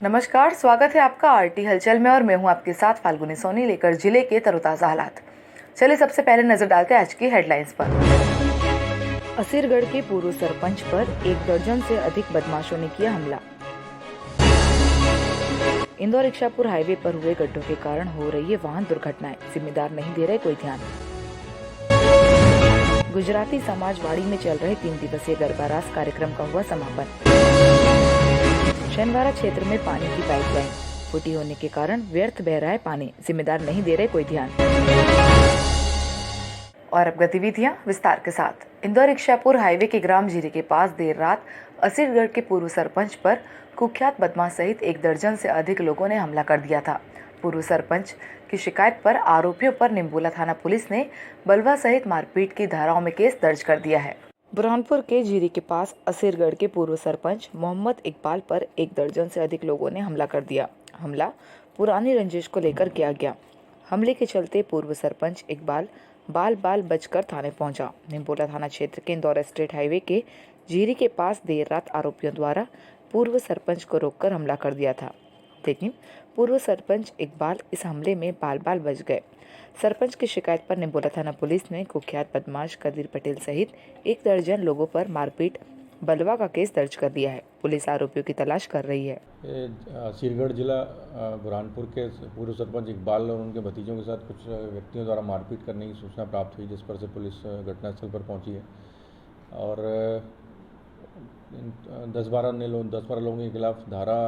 नमस्कार, स्वागत है आपका आरटी हलचल में और मैं हूं आपके साथ फाल्गुनी सोनी लेकर जिले के तरोताजा हालात। चलिए सबसे पहले नजर डालते हैं आज की हेडलाइंस पर। असीरगढ़ के पूर्व सरपंच पर 1 दर्जन से अधिक बदमाशों ने किया हमला। इंदौर इच्छापुर हाईवे पर हुए गड्ढों के कारण हो रही है वाहन दुर्घटनाएं, जिम्मेदार नहीं दे रहे कोई ध्यान। गुजराती समाजवाड़ी में चल रहे 3 दिवसीय गरबा रास कार्यक्रम का हुआ समापन। शनिवारा क्षेत्र में पानी की पाइपलाइन फूटी होने के कारण व्यर्थ बह रहा है पानी, जिम्मेदार नहीं दे रहे कोई ध्यान। और अब गतिविधियां विस्तार के साथ। इंदौर इच्छापुर हाईवे के ग्राम जीरी के पास देर रात असीरगढ़ के पूर्व सरपंच पर कुख्यात बदमाश सहित 1 दर्जन से अधिक लोगों ने हमला कर दिया था। पूर्व सरपंच की शिकायत पर आरोपियों पर निम्बोला थाना पुलिस ने बलवा सहित मारपीट की धाराओं में केस दर्ज कर दिया है। बुरहानपुर के जीरी के पास असीरगढ़ के पूर्व सरपंच मोहम्मद इकबाल पर 1 दर्जन से अधिक लोगों ने हमला कर दिया। हमला पुरानी रंजिश को लेकर किया गया। हमले के चलते पूर्व सरपंच इकबाल बाल बचकर थाने पहुंचा। निम्बोला थाना क्षेत्र के इंदौर स्टेट हाईवे के जीरी के पास देर रात आरोपियों द्वारा पूर्व सरपंच को रोककर हमला कर दिया था, लेकिन पूर्व सरपंच इकबाल इस हमले में बाल बच गए। सरपंच की शिकायत पर निम्बोला थाना पुलिस ने कुख्यात बदमाश कदीर पटेल सहित 1 दर्जन लोगों पर मारपीट बलवा का केस दर्ज कर दिया है। पुलिस आरोपियों की तलाश कर रही है। असीरगढ़ जिला बुरहानपुर के पूर्व सरपंच इकबाल और उनके भतीजों के साथ कुछ व्यक्तियों द्वारा मारपीट करने की सूचना प्राप्त हुई, जिस पर से पुलिस घटनास्थल पर पहुंची है और 10-12 लोगों के खिलाफ धारा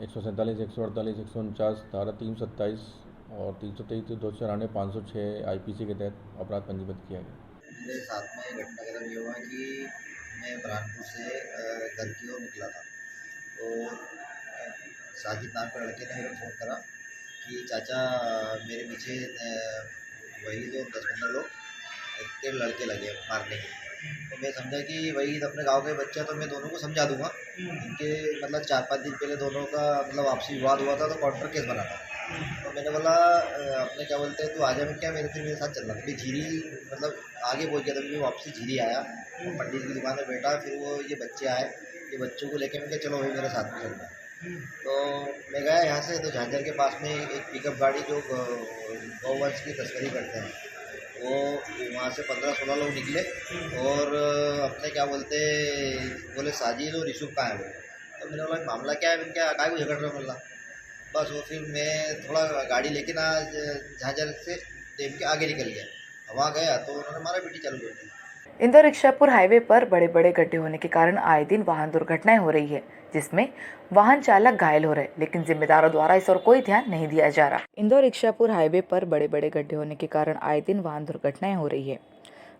147, 148, 149, धारा 327 और 323, 294, 506 IPC के तहत अपराध पंजीबद्ध किया गया। मेरे साथ में घटनाक्रम ये हुआ कि मैं बुरहानपुर से घर की ओर निकला था, तो साजिद नाम के लड़के ने मेरे फ़ोन करा कि चाचा मेरे पीछे वही जो 10-15 लोग के लड़के लगे मारने के। तो मैं समझा कि वही अपने गांव के बच्चा, तो मैं दोनों को समझा दूंगा। इनके मतलब 4-5 दिन पहले दोनों का मतलब आपसी विवाद हुआ था, तो कोर्ट पर केस बना था। तो मैंने बोला अपने क्या बोलते हैं, तो आजा में क्या मेरे साथ चल रहा था। फिर झीरी मतलब आगे पहुँच गया था, मैं वापसी झीरी आया, पंडित की दुकान में बैठा, फिर वो ये बच्चे आए, ये बच्चों को लेके मैं क्या चलो भाई मेरे साथ में चल रहा है। तो मैं गया यहाँ से, तो झांझर के पास में एक पिकअप गाड़ी जो गौवंश की तस्करी करते हैं, वो वहाँ से 15-16 लोग निकले और अपने क्या बोलते बोले साजिद और यूसुफ कहाँ है वो। तो मैंने बोला मामला क्या है, क्या काय को झगड़ रहा बोला। बस वो फिर मैं थोड़ा गाड़ी लेके ना झांझर से देव के आगे निकल गया, वहाँ गया तो उन्होंने मारा पीटी चालू कर दी। इंदौर इच्छापुर हाईवे पर बड़े गड्ढे होने के कारण आए दिन वाहन दुर्घटनाएं हो रही है, जिसमें वाहन चालक घायल हो रहे, लेकिन जिम्मेदारों द्वारा इस ओर कोई ध्यान नहीं दिया जा रहा। इंदौर इच्छापुर हाईवे पर बड़े गड्ढे होने के कारण आए दिन वाहन दुर्घटनाएं हो रही है।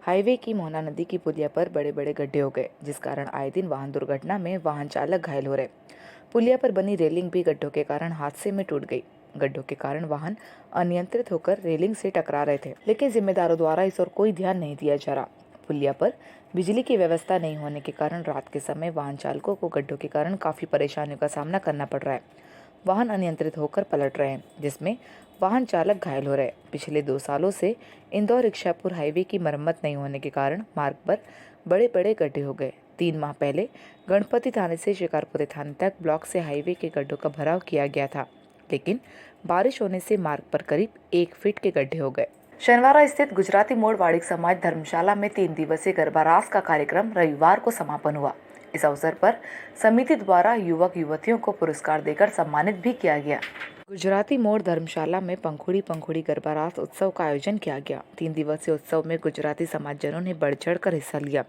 हाईवे की मोहना नदी की पुलिया पर बड़े गड्ढे हो गए, जिस कारण आए दिन वाहन दुर्घटना में वाहन चालक घायल हो रहे। पुलिया पर बनी रेलिंग भी गड्ढों के कारण हादसे में टूट गई। गड्ढों के कारण वाहन अनियंत्रित होकर रेलिंग से टकरा रहे थे, लेकिन जिम्मेदारों द्वारा इस ओर कोई ध्यान नहीं दिया जा रहा। पुलिया पर बिजली की व्यवस्था नहीं होने के कारण रात के समय वाहन चालकों को गड्ढों के कारण काफी परेशानियों का सामना करना पड़ रहा है। वाहन अनियंत्रित होकर पलट रहे हैं, जिसमें वाहन चालक घायल हो रहे हैं। पिछले 2 सालों से इंदौर इच्छापुर हाईवे की मरम्मत नहीं होने के कारण मार्ग पर बड़े गड्ढे हो गए। 3 माह पहले गणपति थाने से शिकारपुरी थाने तक ब्लॉक से हाईवे के गड्ढों का भराव किया गया था, लेकिन बारिश होने से मार्ग पर करीब 1 फीट के गड्ढे हो गए। शनिवारा स्थित गुजराती मोड़ वाड़िक समाज धर्मशाला में 3 दिवसीय गरबा रास का कार्यक्रम रविवार को समापन हुआ। इस अवसर पर समिति द्वारा युवक युवतियों को पुरस्कार देकर सम्मानित भी किया गया। गुजराती मोड़ धर्मशाला में पंखुड़ी गरबा रास उत्सव का आयोजन किया गया। 3 दिवसीय उत्सव में गुजराती समाजजनों ने बढ़ चढ़ कर हिस्सा लिया।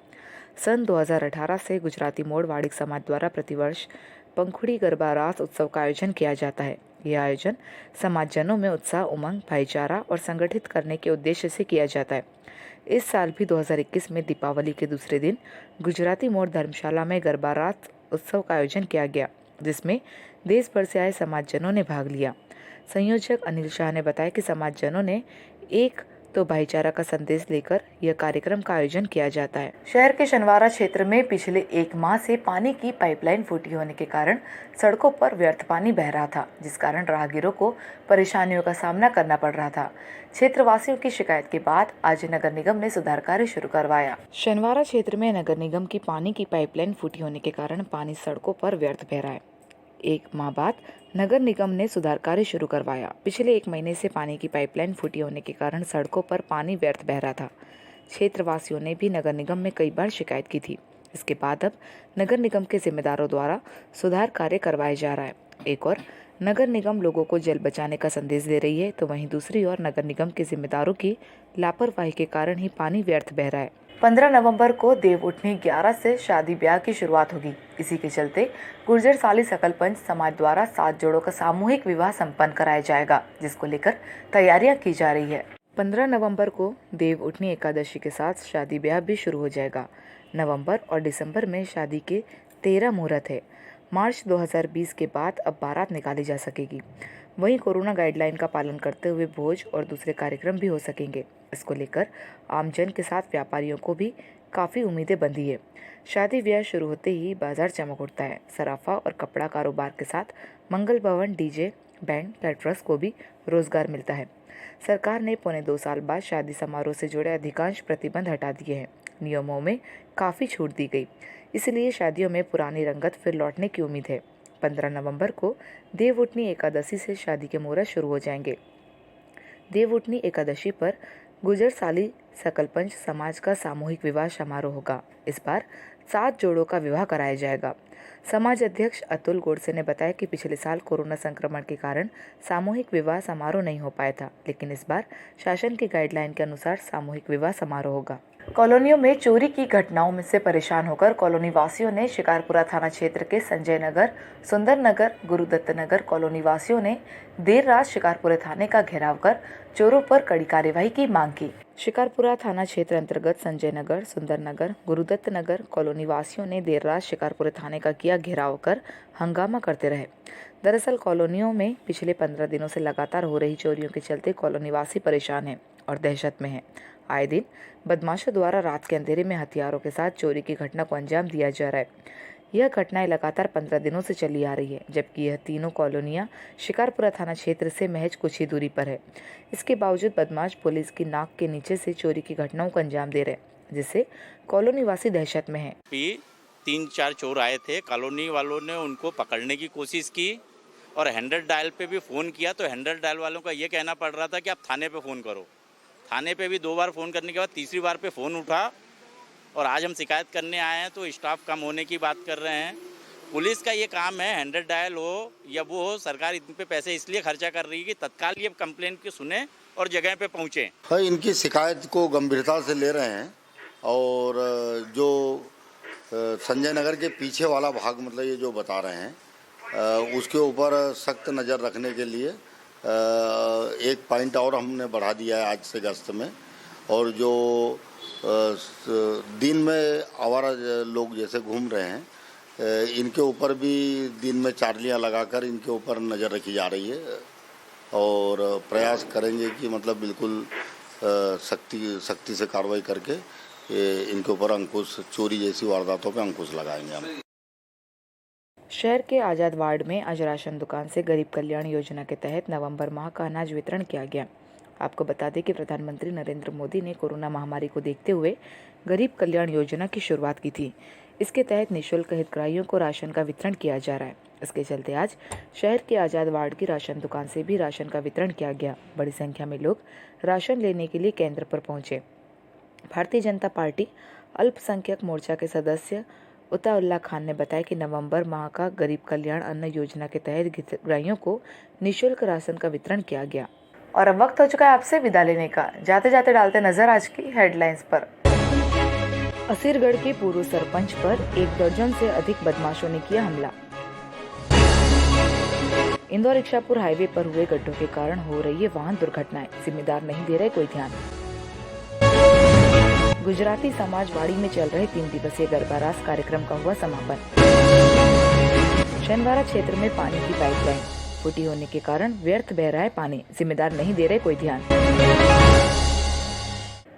सन 2018 से गुजराती मोड़ वाड़िक समाज द्वारा प्रतिवर्ष पंखुड़ी गरबा रास उत्सव का आयोजन किया जाता है। यह आयोजन समाजजनों में उत्साह, उमंग, भाईचारा और संगठित करने के उद्देश्य से किया जाता है। इस साल भी 2021 में दीपावली के दूसरे दिन गुजराती मोड़ धर्मशाला में गरबा रास उत्सव का आयोजन किया गया, जिसमें देश भर से आए समाजजनों ने भाग लिया। संयोजक अनिल शाह ने बताया कि समाजजनों ने एक तो भाईचारा का संदेश लेकर यह कार्यक्रम का आयोजन किया जाता है। शहर के शनिवारा क्षेत्र में पिछले 1 माह से पानी की पाइपलाइन फूटी होने के कारण सड़कों पर व्यर्थ पानी बह रहा था, जिस कारण राहगीरों को परेशानियों का सामना करना पड़ रहा था। क्षेत्रवासियों की शिकायत के बाद आज नगर निगम ने सुधार कार्य शुरू करवाया। शनिवारा क्षेत्र में नगर निगम की पानी की पाइपलाइन फूटी होने के कारण पानी सड़कों पर व्यर्थ बह रहा है। एक माह बाद नगर निगम ने सुधार कार्य शुरू करवाया। पिछले 1 महीने से पानी की पाइपलाइन फूटी होने के कारण सड़कों पर पानी व्यर्थ बह रहा था। क्षेत्रवासियों ने भी नगर निगम में कई बार शिकायत की थी। इसके बाद अब नगर निगम के जिम्मेदारों द्वारा सुधार कार्य करवाया जा रहा है। एक और नगर निगम लोगों को जल बचाने का संदेश दे रही है, तो वहीं दूसरी ओर नगर निगम के जिम्मेदारों की लापरवाही के कारण ही पानी व्यर्थ बह रहा है। 15 नवंबर को देव उठनी 11 से शादी ब्याह की शुरुआत होगी। इसी के चलते गुर्जर साली सकल पंच समाज द्वारा 7 जोड़ों का सामूहिक विवाह संपन्न कराया जाएगा, जिसको लेकर तैयारियां की जा रही है। 15 नवंबर को देव उठनी एकादशी के साथ शादी ब्याह भी शुरू हो जाएगा। नवंबर और दिसंबर में शादी के 13 मुहूर्त है। मार्च 2020 के बाद अब बारात निकाली जा सकेगी। वहीं कोरोना गाइडलाइन का पालन करते हुए भोज और दूसरे कार्यक्रम भी हो सकेंगे। इसको लेकर आमजन के साथ व्यापारियों को भी काफ़ी उम्मीदें बंधी है। शादी ब्याह शुरू होते ही बाजार चमक उठता है। सराफा और कपड़ा कारोबार के साथ मंगल भवन, डीजे, बैंड, कैटरर्स को भी रोजगार मिलता है। सरकार ने 2.25 साल बाद शादी समारोह से जुड़े अधिकांश प्रतिबंध हटा दिए हैं। नियमों में काफ़ी छूट दी गई, इसलिए शादियों में पुरानी रंगत फिर लौटने की उम्मीद है। 15 नवंबर को देव उठनी एकादशी से शादी के मुहूर्त शुरू हो जाएंगे। देव उठनी एकादशी पर गुर्जर साली सकल पंच समाज का सामूहिक विवाह समारोह होगा। इस बार 7 जोड़ों का विवाह कराया जाएगा। समाज अध्यक्ष अतुल गोडसे ने बताया कि पिछले साल कोरोना संक्रमण के कारण सामूहिक विवाह समारोह नहीं हो पाया था, लेकिन इस बार शासन की गाइडलाइन के अनुसार सामूहिक विवाह समारोह होगा। कॉलोनियों में चोरी की घटनाओं में से परेशान होकर कॉलोनी वासियों ने शिकारपुरा थाना क्षेत्र के संजय नगर, सुंदर नगर, गुरुदत्त नगर कॉलोनी वासियों ने देर रात शिकारपुरा थाने का घेराव कर चोरों पर कड़ी कार्यवाही की मांग की। शिकारपुरा थाना क्षेत्र अंतर्गत संजय नगर, सुंदर नगर, गुरुदत्त नगर कॉलोनी वासियों ने देर रात शिकारपुरा थाने का किया घेराव कर हंगामा करते रहे। दरअसल कॉलोनियों में पिछले 15 दिनों से लगातार हो रही चोरियों के चलते कॉलोनी वासी परेशान हैं और दहशत में हैं। आए दिन बदमाशों द्वारा रात के अंधेरे में हथियारों के साथ चोरी की घटना को अंजाम दिया जा रहा है। यह घटनाएं लगातार 15 दिनों से चली आ रही है, जबकि यह तीनों कॉलोनियां शिकारपुरा थाना क्षेत्र से महज कुछ ही दूरी पर है। इसके बावजूद बदमाश पुलिस की नाक के नीचे से चोरी की घटनाओं को अंजाम दे रहे हैं, जिससे कॉलोनी वासी दहशत में है। 3-4 चोर आए थे, कॉलोनी वालों ने उनको पकड़ने की कोशिश की और 100 डायल पे भी फ़ोन किया, तो 100 डायल वालों का ये कहना पड़ रहा था कि आप थाने पे फ़ोन करो। थाने पे भी 2 बार फ़ोन करने के बाद तीसरी बार पे फ़ोन उठा और आज हम शिकायत करने आए हैं, तो स्टाफ कम होने की बात कर रहे हैं। पुलिस का ये काम है, 100 डायल हो या वो हो, सरकार इन पे पैसे इसलिए खर्चा कर रही है कि तत्काल ये कंप्लेंट की सुने और जगह पे पहुँचे। हाँ, इनकी शिकायत को गंभीरता से ले रहे हैं और जो संजय नगर के पीछे वाला भाग मतलब ये जो बता रहे हैं उसके ऊपर सख्त नज़र रखने के लिए एक पॉइंट और हमने बढ़ा दिया है आज से गश्त में। और जो दिन में आवारा लोग जैसे घूम रहे हैं इनके ऊपर भी दिन में चार्लियाँ लगाकर इनके ऊपर नज़र रखी जा रही है और प्रयास करेंगे कि मतलब बिल्कुल सख्ती से कार्रवाई करके इनके ऊपर अंकुश, चोरी जैसी वारदातों पे अंकुश लगाएंगे हम। शहर के आज़ाद वार्ड में आज राशन दुकान से गरीब कल्याण योजना के तहत नवंबर माह का अनाज वितरण किया गया। आपको बता दें कि प्रधानमंत्री नरेंद्र मोदी ने कोरोना महामारी को देखते हुए गरीब कल्याण योजना की शुरुआत की थी। इसके तहत निःशुल्क हितग्राहियों को राशन का वितरण किया जा रहा है। इसके चलते आज शहर के आज़ाद वार्ड की राशन दुकान से भी राशन का वितरण किया गया। बड़ी संख्या में लोग राशन लेने के लिए केंद्र पर पहुंचे। भारतीय जनता पार्टी अल्पसंख्यक मोर्चा के सदस्य उताउल्लाह खान ने बताया कि नवंबर माह का गरीब कल्याण अन्न योजना के तहत हितग्राहियों को निःशुल्क राशन का वितरण किया गया। और अब वक्त हो चुका है आपसे विदा लेने का। जाते जाते डालते नजर आज की हेडलाइंस पर। असीरगढ़ के पूर्व सरपंच पर 1 दर्जन से अधिक बदमाशों ने किया हमला। इंदौर इच्छापुर हाईवे पर हुए गड्ढों के कारण हो रही है वाहन दुर्घटनाएं, जिम्मेदार नहीं दे रहे कोई ध्यान। गुजराती समाजवाड़ी में चल रहे 3 दिवसीय गरबा रास कार्यक्रम का हुआ समापन। शनिवारा क्षेत्र में पानी की पाइपलाइन फूटी होने के कारण व्यर्थ बह रहा है पानी, जिम्मेदार नहीं दे रहे कोई ध्यान।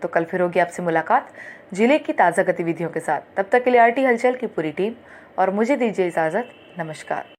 तो कल फिर होगी आपसे मुलाकात जिले की ताज़ा गतिविधियों के साथ। तब तक के लिए आरटी हलचल की पूरी टीम और मुझे दीजिए इजाजत। नमस्कार।